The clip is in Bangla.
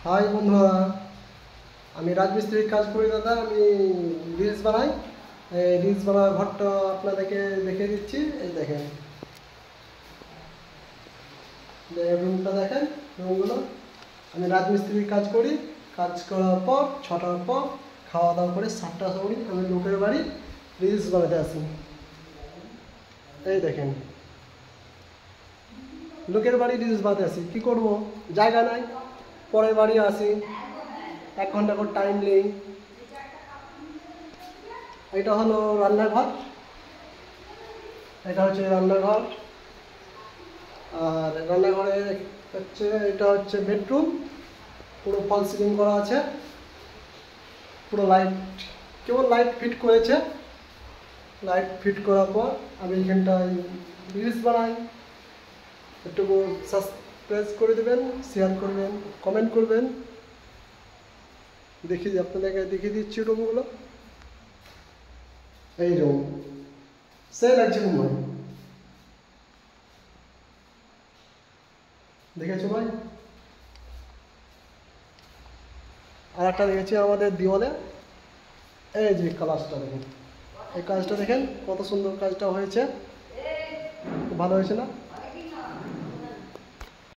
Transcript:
হাই বন্ধুরা, আমি রাজমিস্ত্রির কাজ করি দাদা। আমি রিলস বানাই। এই রিলস বানার ঘরটা আপনাদেরকে দেখিয়ে দিচ্ছি। এই দেখেন, রুমটা দেখেন, রুমগুলো। আমি রাজমিস্ত্রির কাজ করি। কাজ করার পর 6টার পর খাওয়া দাওয়া করে 7টার সময় আমি লোকের বাড়ি রিলস বানাতে আসি। এই দেখেন, লোকের বাড়ি রিলস বানাতে আসি। কী করবো, জায়গা নাই, পরের বাড়ি আসি, 1 ঘন্টা করে টাইম নেই। এটা হলো রান্নাঘর, এটা হচ্ছে রান্নাঘর। আর রান্নাঘরে হচ্ছে, এটা হচ্ছে বেডরুম। পুরো ফল সিলিং করা আছে, পুরো লাইট, কেবল লাইট ফিট করেছে। লাইট ফিট করার পর আমি এখানটায় রিলস বানাই। একটু সাবস্ক্রাইব করে দেবেন, শেয়ার করবেন, কমেন্ট করবেন। আপনাদেরকে দেখিয়ে দিচ্ছি রুমগুলো। এই রুম সেই লাগছে রুম, দেখেছো ভাই? আর একটা দেখেছি আমাদের দেওয়ালে, এই যে কালারটা দেখেন, এই কাজটা দেখেন কত সুন্দর কাজটা হয়েছে, খুব ভালো হয়েছে না?